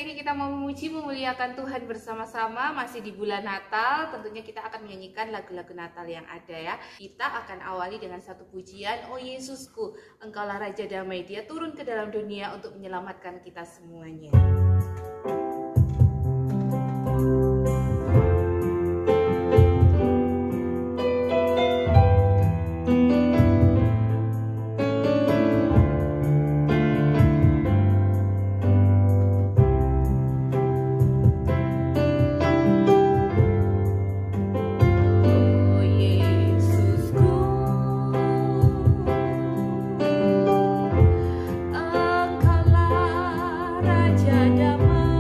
kali ini kita mau memuji memuliakan Tuhan bersama-sama. Masih di bulan Natal, tentunya kita akan menyanyikan lagu-lagu Natal yang ada ya. Kita akan awali dengan satu pujian, "Oh Yesusku, Engkaulah Raja Damai, Dia turun ke dalam dunia untuk menyelamatkan kita semuanya." Raja damai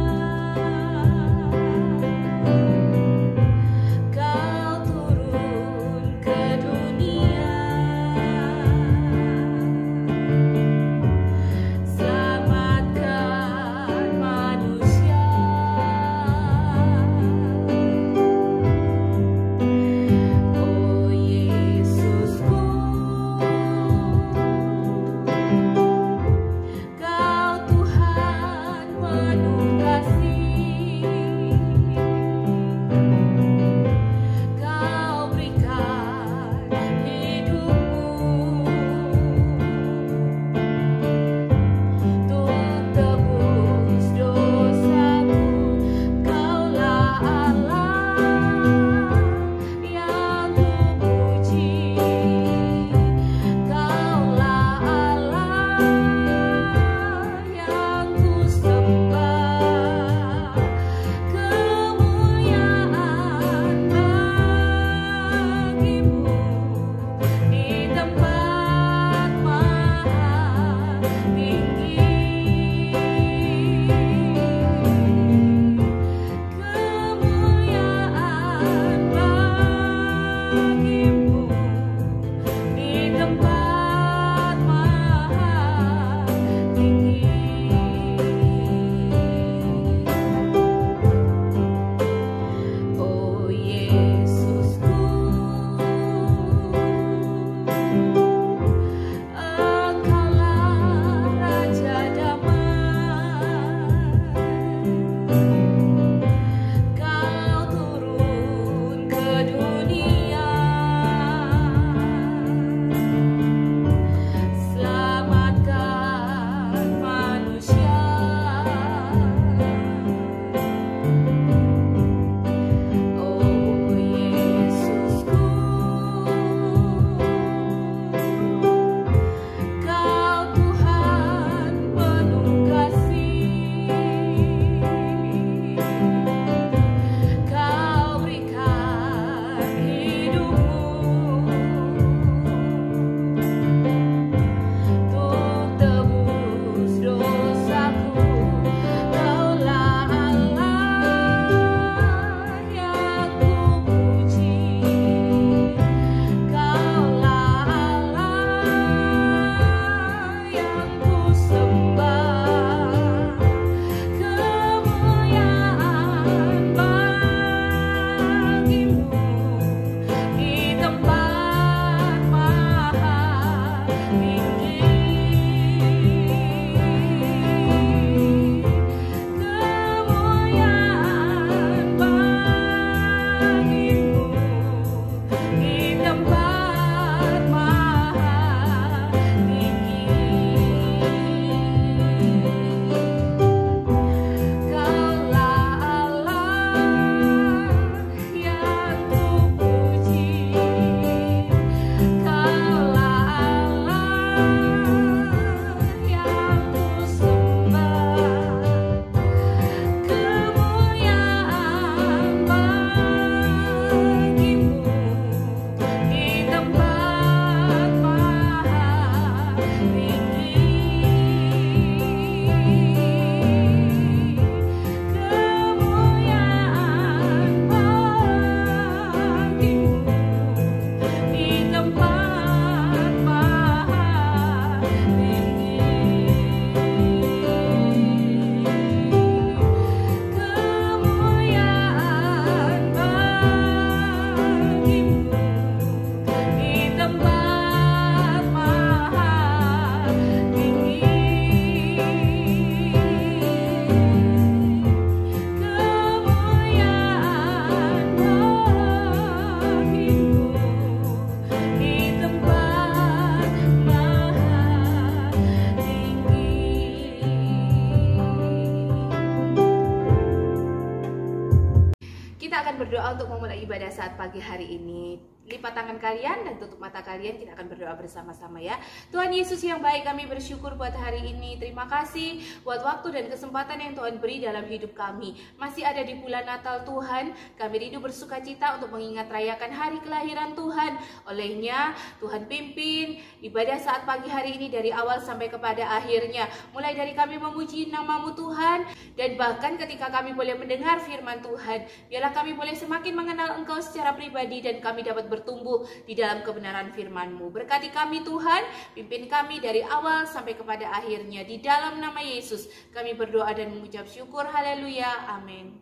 Kita akan berdoa untuk memulai ibadah saat pagi hari ini. Lipat tangan kalian dan tutup mata kalian, kita akan berdoa bersama-sama ya. Tuhan Yesus yang baik, kami bersyukur buat hari ini. Terima kasih buat waktu dan kesempatan yang Tuhan beri dalam hidup kami. Masih ada di bulan Natal Tuhan, kami rindu bersuka cita untuk mengingat rayakan hari kelahiran Tuhan. Olehnya Tuhan pimpin ibadah saat pagi hari ini dari awal sampai kepada akhirnya. Mulai dari kami memuji nama-Mu Tuhan, dan bahkan ketika kami boleh mendengar firman Tuhan, biarlah kami boleh semakin mengenal Engkau secara pribadi dan kami dapat bertumbuh di dalam kebenaran firman-Mu. Berkati kami Tuhan, pimpin kami dari awal sampai kepada akhirnya. Di dalam nama Yesus kami berdoa dan mengucap syukur. Haleluya, amin.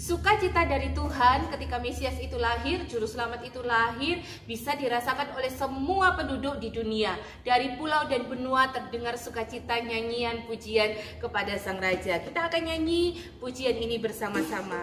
Sukacita dari Tuhan ketika Mesias itu lahir, Juru Selamat itu lahir, bisa dirasakan oleh semua penduduk di dunia. Dari pulau dan benua terdengar sukacita, nyanyian, pujian kepada Sang Raja. Kita akan nyanyi pujian ini bersama-sama.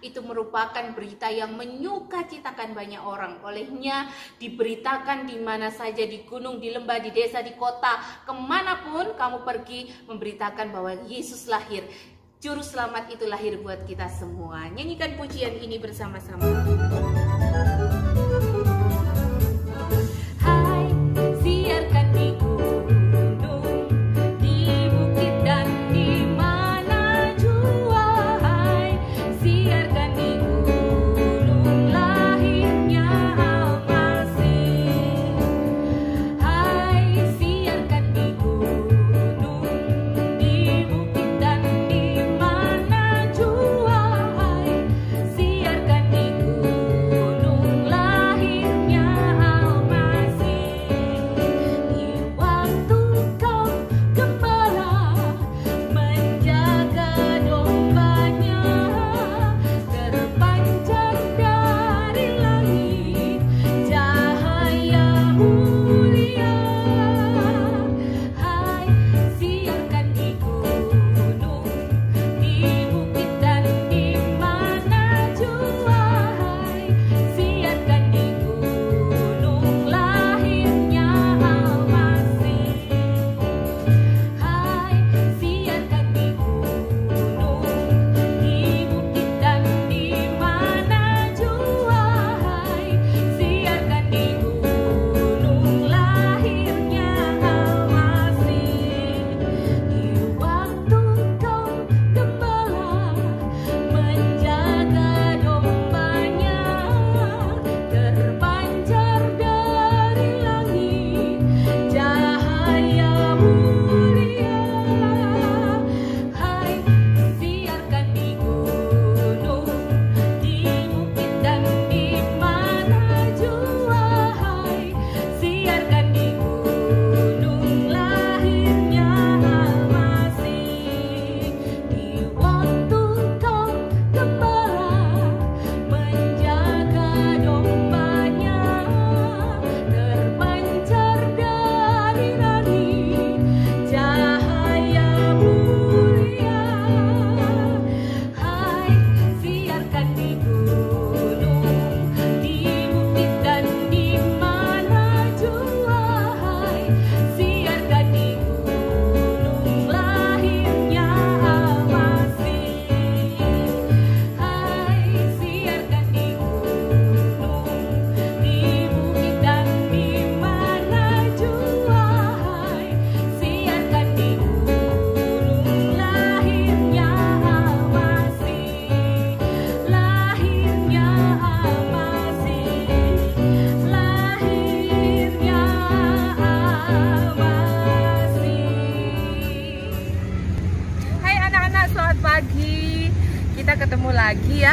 itu merupakan berita yang menyukacitakan banyak orang. Olehnya diberitakan di mana saja, di gunung, di lembah, di desa, di kota, kemanapun kamu pergi, memberitakan bahwa Yesus lahir. Juru Selamat itu lahir buat kita semua. Nyanyikan pujian ini bersama-sama. Hai, siarkan di gunung, di bukit dan di mana jua. Hai, siarkan di gunung lahirnya Al-Masih. Hai, siarkan di gunung, di bukit dan di mana jua. Hai, siarkan di gunung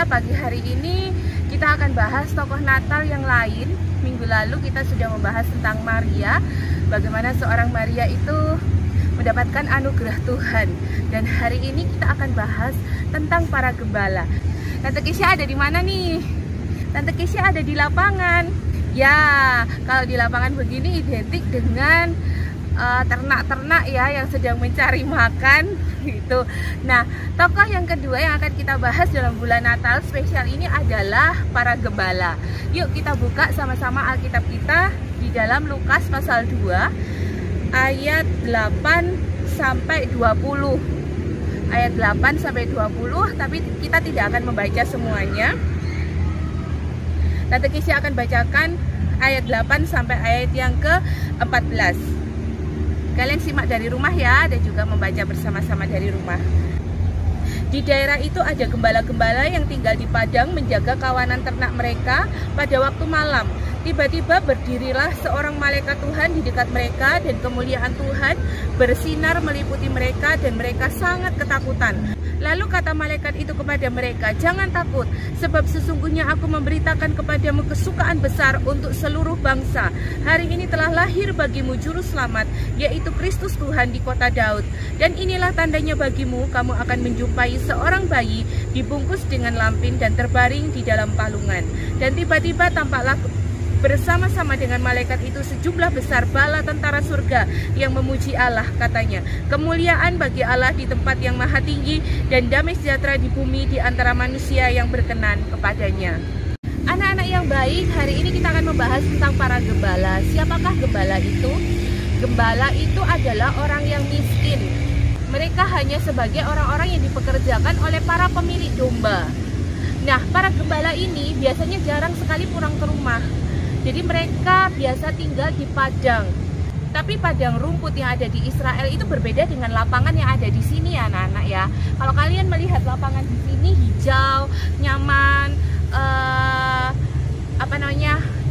pagi hari ini kita akan bahas tokoh Natal yang lain. Minggu lalu kita sudah membahas tentang Maria, bagaimana seorang Maria itu mendapatkan anugerah Tuhan. Dan hari ini kita akan bahas tentang para gembala. Tante Keisha ada di mana nih? Tante Keisha ada di lapangan. Ya, kalau di lapangan begini identik dengan ternak-ternak ya yang sedang mencari makan gitu. Nah, tokoh yang kedua yang akan kita bahas dalam bulan Natal spesial ini adalah para gembala. Yuk kita buka sama-sama Alkitab kita di dalam Lukas pasal 2 ayat 8 sampai 20. Ayat 8 sampai 20, tapi kita tidak akan membaca semuanya. Tante Keisha akan bacakan ayat 8 sampai ayat yang ke-14. Kalian simak dari rumah ya, dan juga membaca bersama-sama dari rumah. Di daerah itu ada gembala-gembala yang tinggal di padang menjaga kawanan ternak mereka pada waktu malam. Tiba-tiba berdirilah seorang malaikat Tuhan di dekat mereka, dan kemuliaan Tuhan bersinar meliputi mereka, dan mereka sangat ketakutan. Lalu kata malaikat itu kepada mereka, "Jangan takut, sebab sesungguhnya aku memberitakan kepadamu kesukaan besar untuk seluruh bangsa. Hari ini telah lahir bagimu juru selamat, yaitu Kristus Tuhan di kota Daud. Dan inilah tandanya bagimu, kamu akan menjumpai seorang bayi dibungkus dengan lampin dan terbaring di dalam palungan." Dan tiba-tiba tampaklah bersama-sama dengan malaikat itu sejumlah besar bala tentara surga yang memuji Allah, katanya, "Kemuliaan bagi Allah di tempat yang maha tinggi, dan damai sejahtera di bumi di antara manusia yang berkenan kepadanya." Anak-anak yang baik, hari ini kita akan membahas tentang para gembala. Siapakah gembala itu? Gembala itu adalah orang yang miskin. Mereka hanya sebagai orang-orang yang dipekerjakan oleh para pemilik domba. Nah, para gembala ini biasanya jarang sekali pulang ke rumah. Jadi mereka biasa tinggal di padang. Tapi padang rumput yang ada di Israel itu berbeda dengan lapangan yang ada di sini ya anak-anak ya. Kalau kalian melihat lapangan di sini hijau, nyaman,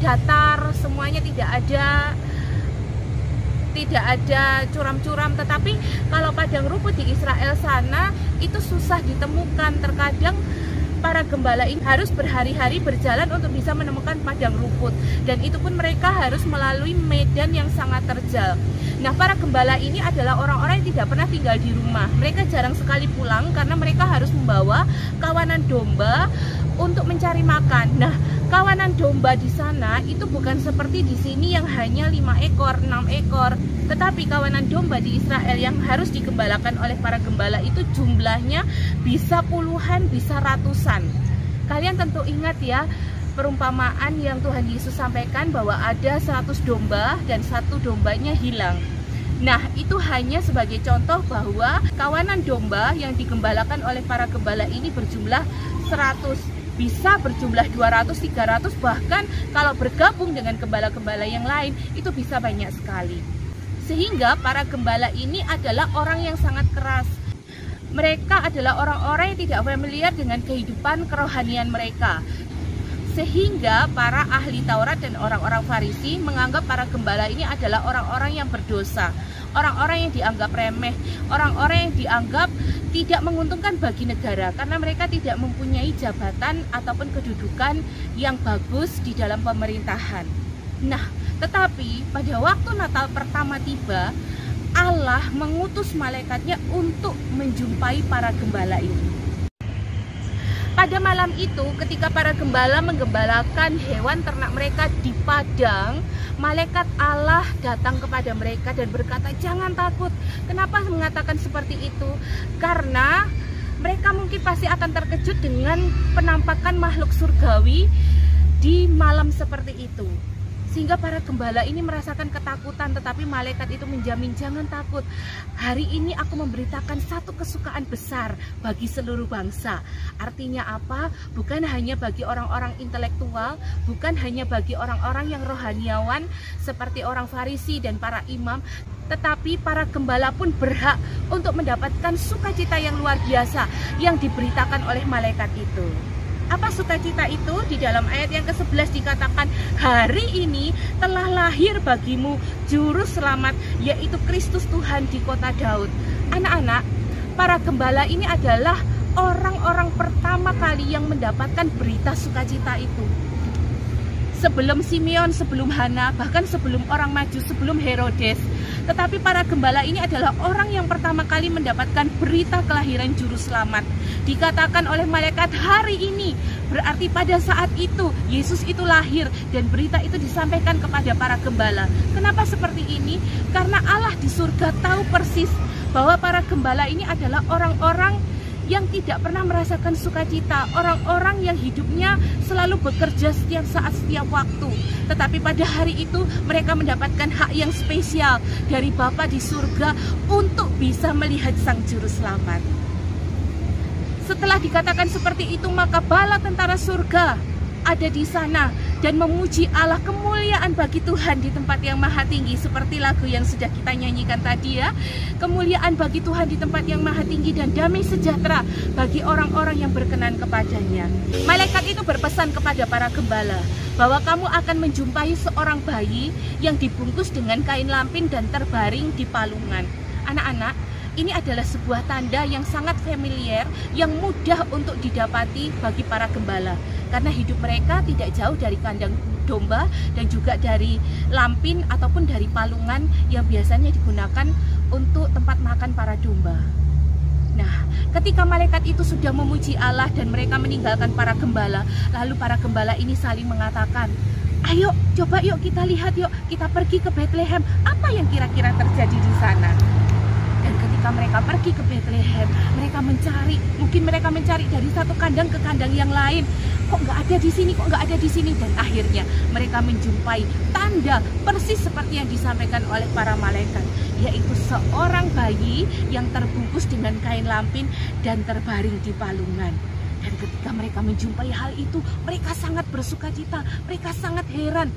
datar, semuanya tidak ada curam-curam. Tetapi kalau padang rumput di Israel sana itu susah ditemukan. Terkadang para gembala ini harus berhari-hari berjalan untuk bisa menemukan padang rumput, dan itu pun mereka harus melalui medan yang sangat terjal. Nah, para gembala ini adalah orang-orang yang tidak pernah tinggal di rumah. Mereka jarang sekali pulang karena mereka harus membawa kawanan domba untuk mencari makan. Nah, kawanan domba di sana itu bukan seperti di sini yang hanya 5 ekor, 6 ekor. Tetapi kawanan domba di Israel yang harus digembalakan oleh para gembala itu jumlahnya bisa puluhan, bisa ratusan. Kalian tentu ingat ya perumpamaan yang Tuhan Yesus sampaikan bahwa ada 100 domba dan 1 dombanya hilang. Nah, itu hanya sebagai contoh bahwa kawanan domba yang digembalakan oleh para gembala ini berjumlah 100. Bisa berjumlah 200, 300, bahkan kalau bergabung dengan gembala-gembala yang lain itu bisa banyak sekali. Sehingga para gembala ini adalah orang yang sangat keras. Mereka adalah orang-orang yang tidak familiar dengan kehidupan kerohanian mereka. Sehingga para ahli Taurat dan orang-orang Farisi menganggap para gembala ini adalah orang-orang yang berdosa, orang-orang yang dianggap remeh, orang-orang yang dianggap tidak menguntungkan bagi negara karena mereka tidak mempunyai jabatan ataupun kedudukan yang bagus di dalam pemerintahan. Nah, tetapi pada waktu Natal pertama tiba, Allah mengutus malaikatnya untuk menjumpai para gembala ini. Pada malam itu, ketika para gembala menggembalakan hewan ternak mereka di padang, malaikat Allah datang kepada mereka dan berkata, "Jangan takut." Kenapa mengatakan seperti itu? Karena mereka mungkin pasti akan terkejut dengan penampakan makhluk surgawi di malam seperti itu. Sehingga para gembala ini merasakan ketakutan, tetapi malaikat itu menjamin, "Jangan takut. Hari ini aku memberitakan satu kesukaan besar bagi seluruh bangsa." Artinya apa? Bukan hanya bagi orang-orang intelektual, bukan hanya bagi orang-orang yang rohaniawan seperti orang Farisi dan para imam, tetapi para gembala pun berhak untuk mendapatkan sukacita yang luar biasa yang diberitakan oleh malaikat itu. Apa sukacita itu? Di dalam ayat yang ke-11 dikatakan, "Hari ini telah lahir bagimu juru selamat, yaitu Kristus Tuhan di kota Daud." Anak-anak, para gembala ini adalah orang-orang pertama kali yang mendapatkan berita sukacita itu. Sebelum Simeon, sebelum Hana, bahkan sebelum orang maju, sebelum Herodes. Tetapi para gembala ini adalah orang yang pertama kali mendapatkan berita kelahiran Juru Selamat. Dikatakan oleh malaikat hari ini, berarti pada saat itu Yesus itu lahir dan berita itu disampaikan kepada para gembala. Kenapa seperti ini? Karena Allah di surga tahu persis bahwa para gembala ini adalah orang-orang yang tidak pernah merasakan sukacita, orang-orang yang hidupnya selalu bekerja setiap saat, setiap waktu. Tetapi pada hari itu mereka mendapatkan hak yang spesial dari Bapa di surga untuk bisa melihat Sang Juru Selamat. Setelah dikatakan seperti itu, maka bala tentara surga ada di sana dan memuji Allah, kemuliaan bagi Tuhan di tempat yang maha tinggi, seperti lagu yang sudah kita nyanyikan tadi ya. Kemuliaan bagi Tuhan di tempat yang maha tinggi dan damai sejahtera bagi orang-orang yang berkenan kepadanya. Malaikat itu berpesan kepada para gembala bahwa kamu akan menjumpai seorang bayi yang dibungkus dengan kain lampin dan terbaring di palungan. Anak-anak, ini adalah sebuah tanda yang sangat familiar, yang mudah untuk didapati bagi para gembala. Karena hidup mereka tidak jauh dari kandang domba dan juga dari lampin ataupun dari palungan yang biasanya digunakan untuk tempat makan para domba. Nah, ketika malaikat itu sudah memuji Allah dan mereka meninggalkan para gembala, lalu para gembala ini saling mengatakan, ayo coba yuk kita lihat yuk, kita pergi ke Bethlehem, apa yang kira-kira terjadi di sana. Dan ketika mereka pergi ke Bethlehem, mereka mencari, mungkin mereka mencari dari satu kandang ke kandang yang lain. Kok nggak ada di sini, kok nggak ada di sini. Dan akhirnya mereka menjumpai tanda persis seperti yang disampaikan oleh para malaikat, yaitu seorang bayi yang terbungkus dengan kain lampin dan terbaring di palungan. Dan ketika mereka menjumpai hal itu, mereka sangat bersukacita, mereka sangat heran.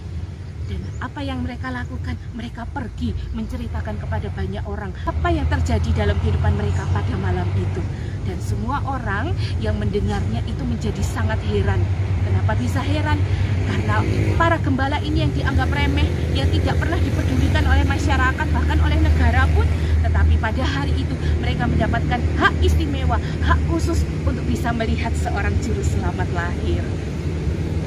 Dan apa yang mereka lakukan? Mereka pergi menceritakan kepada banyak orang apa yang terjadi dalam kehidupan mereka pada malam itu. Dan semua orang yang mendengarnya itu menjadi sangat heran. Kenapa bisa heran? Karena para gembala ini yang dianggap remeh, yang tidak pernah dipedulikan oleh masyarakat, bahkan oleh negara pun, tetapi pada hari itu mereka mendapatkan hak istimewa, hak khusus untuk bisa melihat seorang juru selamat lahir.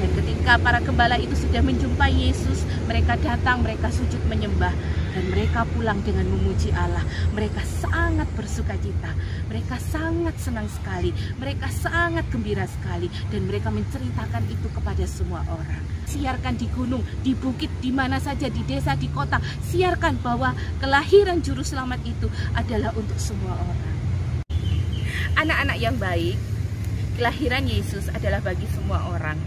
Dan ketika para gembala itu sudah menjumpai Yesus, mereka datang, mereka sujud menyembah, dan mereka pulang dengan memuji Allah. Mereka sangat bersukacita, mereka sangat senang sekali, mereka sangat gembira sekali, dan mereka menceritakan itu kepada semua orang. Siarkan di gunung, di bukit, di mana saja, di desa, di kota, siarkan bahwa kelahiran Juru Selamat itu adalah untuk semua orang. Anak-anak yang baik, kelahiran Yesus adalah bagi semua orang.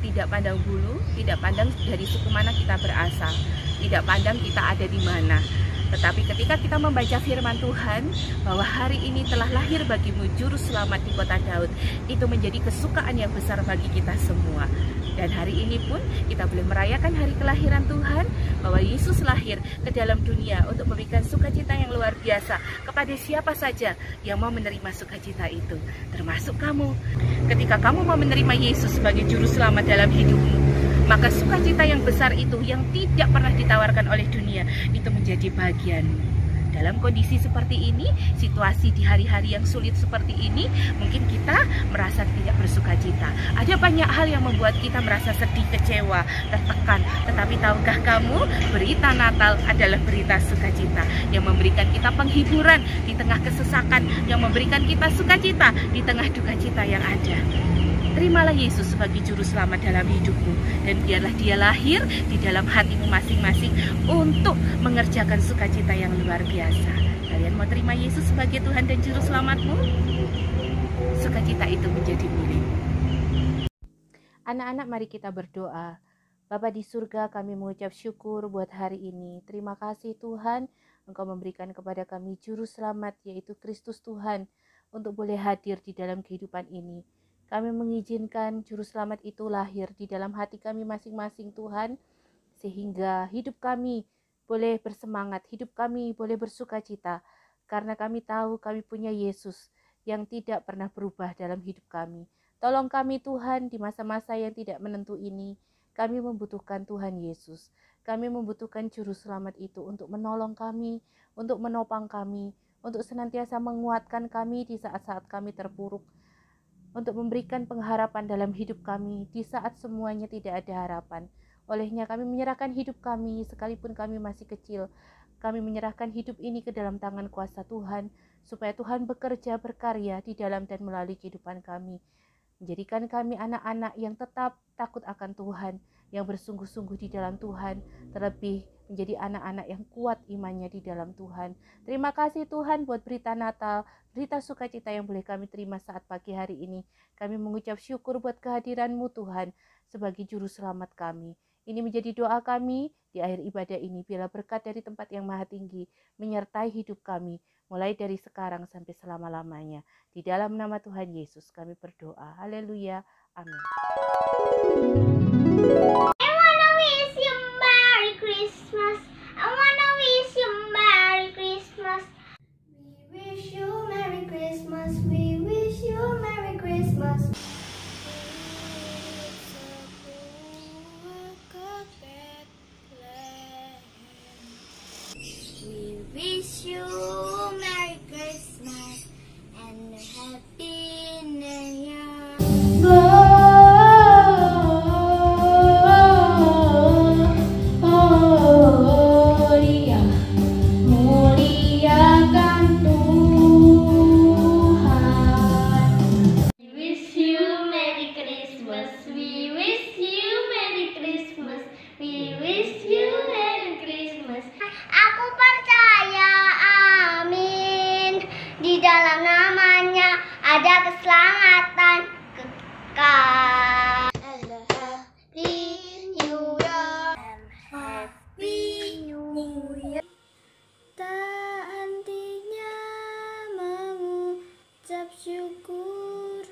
Tidak pandang bulu, tidak pandang dari suku mana kita berasal, tidak pandang kita ada di mana. Tetapi ketika kita membaca firman Tuhan bahwa hari ini telah lahir bagimu Juru Selamat di kota Daud, itu menjadi kesukaan yang besar bagi kita semua. Dan hari ini pun kita boleh merayakan hari kelahiran Tuhan, bahwa Yesus lahir ke dalam dunia untuk memberikan sukacita yang luar biasa kepada siapa saja yang mau menerima sukacita itu, termasuk kamu. Ketika kamu mau menerima Yesus sebagai Juru Selamat dalam hidupmu, maka sukacita yang besar itu yang tidak pernah ditawarkan oleh dunia itu menjadi bagianmu. Dalam kondisi seperti ini, situasi di hari-hari yang sulit seperti ini, mungkin kita merasa tidak bersukacita. Ada banyak hal yang membuat kita merasa sedih, kecewa, tertekan. Tetapi tahukah kamu, berita Natal adalah berita sukacita yang memberikan kita penghiburan di tengah kesesakan, yang memberikan kita sukacita di tengah duka cita yang ada. Terimalah Yesus sebagai Juru Selamat dalam hidupmu, dan biarlah Dia lahir di dalam hatimu masing-masing untuk mengerjakan sukacita yang luar biasa. Kalian mau terima Yesus sebagai Tuhan dan Juru Selamatmu? Sukacita itu menjadi milik. Anak-anak, mari kita berdoa. Bapa di surga, kami mengucap syukur buat hari ini. Terima kasih Tuhan, Engkau memberikan kepada kami Juru Selamat, yaitu Kristus Tuhan, untuk boleh hadir di dalam kehidupan ini. Kami mengizinkan Juru Selamat itu lahir di dalam hati kami masing-masing Tuhan, sehingga hidup kami boleh bersemangat, hidup kami boleh bersukacita, karena kami tahu kami punya Yesus yang tidak pernah berubah dalam hidup kami. Tolong kami Tuhan di masa-masa yang tidak menentu ini, kami membutuhkan Tuhan Yesus. Kami membutuhkan Juru Selamat itu untuk menolong kami, untuk menopang kami, untuk senantiasa menguatkan kami di saat-saat kami terpuruk, untuk memberikan pengharapan dalam hidup kami di saat semuanya tidak ada harapan. Olehnya kami menyerahkan hidup kami sekalipun kami masih kecil. Kami menyerahkan hidup ini ke dalam tangan kuasa Tuhan, supaya Tuhan bekerja berkarya di dalam dan melalui kehidupan kami. Menjadikan kami anak-anak yang tetap takut akan Tuhan, yang bersungguh-sungguh di dalam Tuhan, terlebih menjadi anak-anak yang kuat imannya di dalam Tuhan. Terima kasih Tuhan buat berita Natal, berita sukacita yang boleh kami terima saat pagi hari ini. Kami mengucap syukur buat kehadiran-Mu Tuhan sebagai juru selamat kami. Ini menjadi doa kami di akhir ibadah ini, bila berkat dari tempat yang maha tinggi menyertai hidup kami, mulai dari sekarang sampai selama-lamanya. Di dalam nama Tuhan Yesus kami berdoa. Haleluya. Amin. I wanna wish you Merry Christmas. I wanna wish you Merry Christmas. We wish you Merry Christmas. We wish you Merry Christmas. We wish you Merry Christmas and a Happy New Year. Gloria, muliakan Tuhan. We wish you Merry Christmas. We wish you Merry Christmas. We wish you Merry Christmas. Aku percaya, amin. Di dalam namanya ada keselamatan kekal. And a Happy New Year. And Happy New Year. Tak hentinya mengucap syukur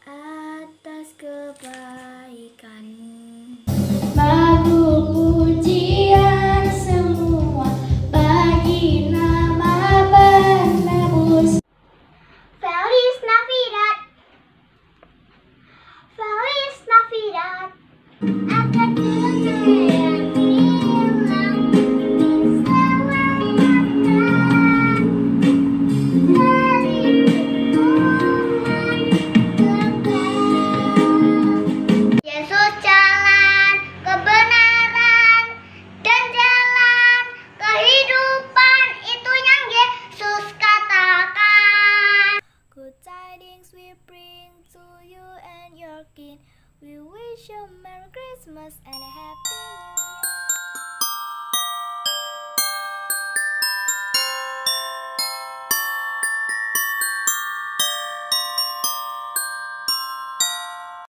atas kebaikan-Mu. Lagu pujian semua bagi nama penebus. Feliz Navidad. Feliz Navidad. Akan yang hilang diselamatkan dari hukuman kekal. Yesus jalan kebenaran dan jalan kehidupan, itu yang Yesus katakan. Good tidings we bring to you and your king. We wish you Merry Christmas and a Happy